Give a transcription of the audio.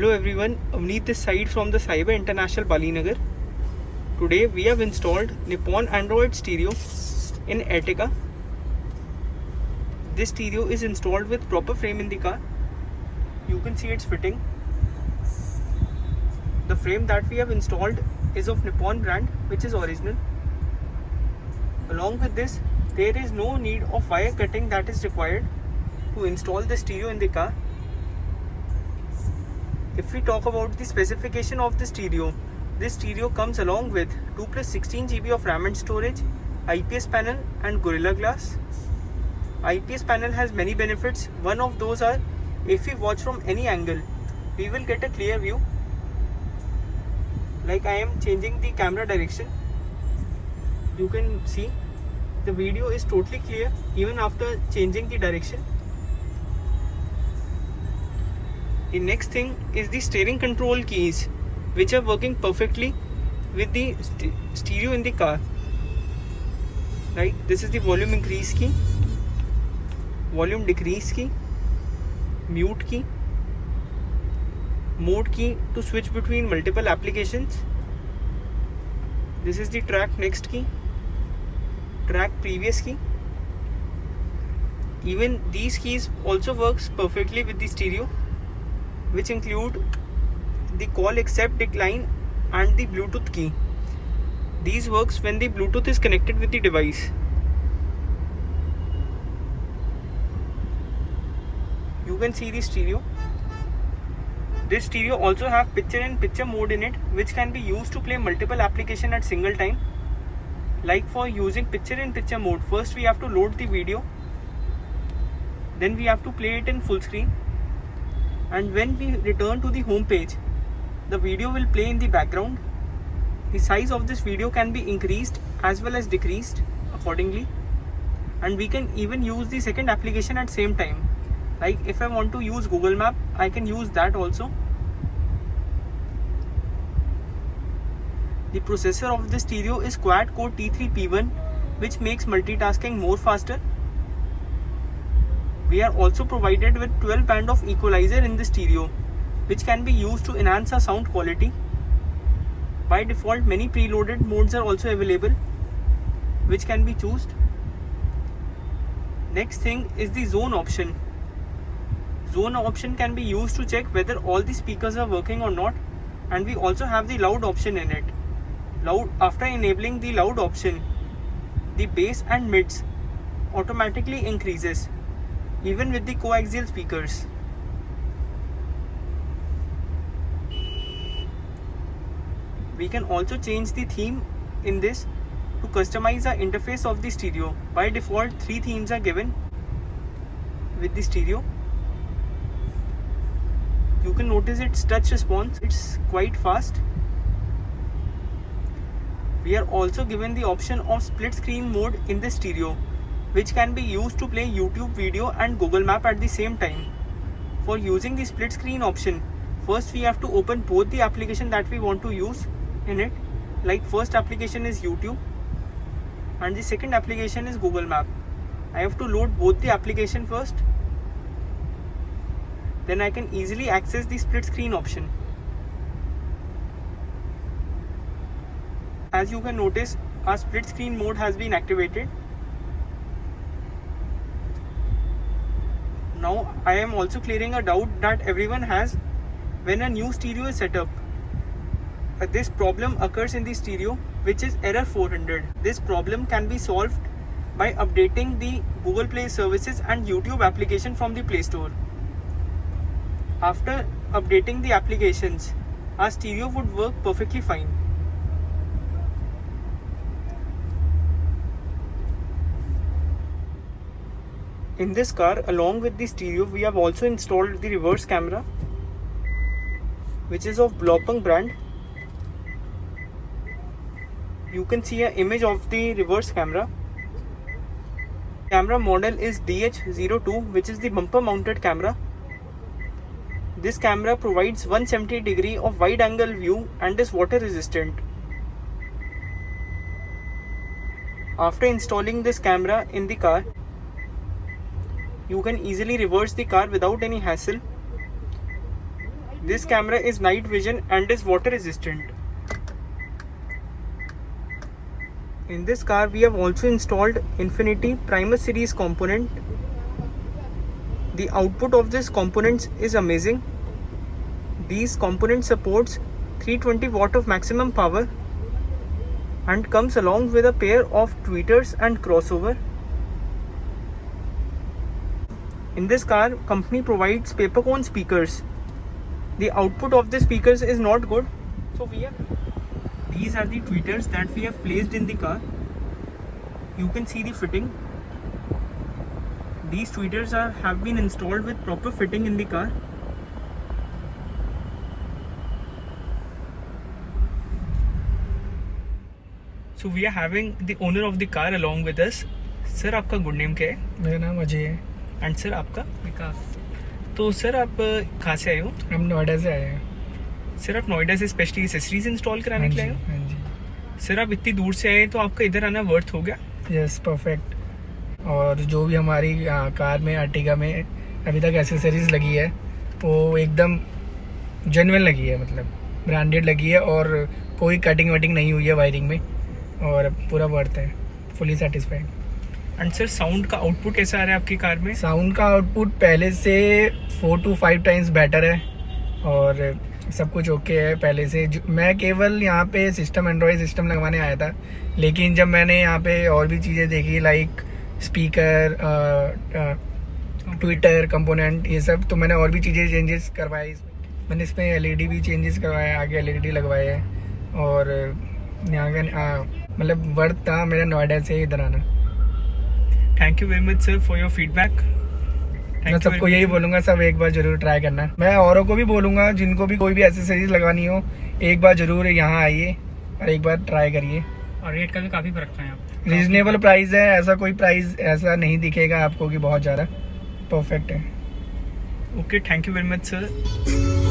Hello everyone, Avneet this side from the Cyber International Balinagar. Today we have installed Nippon Android Stereo in Ertiga. This stereo is installed with proper frame in the car. You can see its fitting. The frame that we have installed is of Nippon brand, which is original. Along with this, there is no need of wire cutting that is required to install the stereo in the car. If we talk about the specification of the stereo, this stereo comes along with 2 plus 16 GB of RAM and storage, IPS panel and Gorilla Glass. IPS panel has many benefits. One of those are, if we watch from any angle, we will get a clear view. Like I am changing the camera direction, you can see the video is totally clear even after changing the direction. The next thing is the steering control keys, which are working perfectly with the stereo in the car. Right, this is the volume increase key, volume decrease key, mute key, mode key to switch between multiple applications. This is the track next key, track previous key. Even these keys also works perfectly with the stereo, which include the call accept, decline and the Bluetooth key. These works when the Bluetooth is connected with the device. You can see the stereo. This stereo also have picture-in-picture mode in it, which can be used to play multiple applications at single time. Like for using picture-in-picture mode, first we have to load the video, then we have to play it in full screen, and when we return to the home page, the video will play in the background. The size of this video can be increased as well as decreased accordingly, and we can even use the second application at same time. Like if I want to use Google Map, I can use that also. The processor of the stereo is quad-core T3P1, which makes multitasking more faster. We are also provided with 12 band of equalizer in the stereo, which can be used to enhance our sound quality. By default, many preloaded modes are also available, which can be chosen. Next thing is the zone option. Zone option can be used to check whether all the speakers are working or not, and we also have the loud option in it. After enabling the loud option, the bass and mids automatically increases, even with the coaxial speakers. We can also change the theme in this to customize the interface of the stereo. By default, 3 themes are given with the stereo. You can notice its touch response, it's quite fast. We are also given the option of split screen mode in the stereo, which can be used to play YouTube video and Google Map at the same time. For using the split screen option, first we have to open both the application that we want to use in it. Like first application is YouTube and the second application is Google Map. I have to load both the application first. Then I can easily access the split screen option. As you can notice, our split screen mode has been activated. Now I am also clearing a doubt that everyone has when a new stereo is set up. This problem occurs in the stereo, which is error 400. This problem can be solved by updating the Google Play services and YouTube application from the Play Store. After updating the applications, our stereo would work perfectly fine. In this car, along with the stereo, we have also installed the reverse camera, which is of Blopeng brand. You can see an image of the reverse camera. Camera model is DH02, which is the bumper mounted camera. This camera provides 170 degree of wide angle view and is water resistant. After installing this camera in the car, you can easily reverse the car without any hassle. This camera is night vision and is water resistant. In this car we have also installed Infinity Primus series component. The output of this components is amazing. These components supports 320 watt of maximum power and comes along with a pair of tweeters and crossover. In this car, company provides paper cone speakers. The output of the speakers is not good. So these are the tweeters that we have placed in the car. You can see the fitting. These tweeters have been installed with proper fitting in the car. So we are having the owner of the car along with us. Sir, आपका good name क्या है? मेरा नाम अजय है। And sir आपका? विकास। तो sir आप कहाँ से आए हो? हम नोएडा से आए हैं। सर आप नोएडा से स्पेशली एसेसरीज इंस्टॉल कराने के लिए आए हो? हाँ जी। सर आप इतनी दूर से आए तो आपका इधर आना वर्थ हो गया? Yes, perfect. और जो भी हमारी कार में आर्टिगा में अभी तक एसेसरीज लगी है वो एकदम जेन्युइन लगी है, मतलब ब्रांडेड लगी है और कोई कटिंग वटिंग नहीं हुई है वायरिंग में और पूरा वर्थ है, fully satisfied. And sir sound का आउटपुट कैसा आ रहा है आपकी कार में? साउंड का आउटपुट पहले से 4 to 5 टाइम्स बेटर है और सब कुछ ओके है पहले से। मैं केवल यहाँ पे सिस्टम एंड्रॉयड सिस्टम लगवाने आया था, लेकिन जब मैंने यहाँ पे और भी चीज़ें देखी लाइक स्पीकर, ट्विटर कंपोनेंट, ये सब, तो मैंने और भी चीज़ें चेंजेस करवाए। मैंने इसमें एलईडी भी चेंजेस करवाए, आगे एलईडी लगवाए हैं और यहाँ का मतलब वर्थ था मेरा नोएडा से इधर आना। Thank you very much sir for your feedback. मैं सबको यही बोलूँगा, सब एक बार जरूर ट्राई करना। मैं औरों को भी बोलूँगा जिनको भी कोई भी एसेसरीज लगवानी हो, एक बार जरूर यहाँ आइए और एक बार ट्राई करिए। और रेट का भी काफ़ी फर्क है यहाँ, रीजनेबल प्राइस है, ऐसा कोई प्राइस ऐसा नहीं दिखेगा आपको कि बहुत ज़्यादा, परफेक्ट है। Okay, thank you very much sir.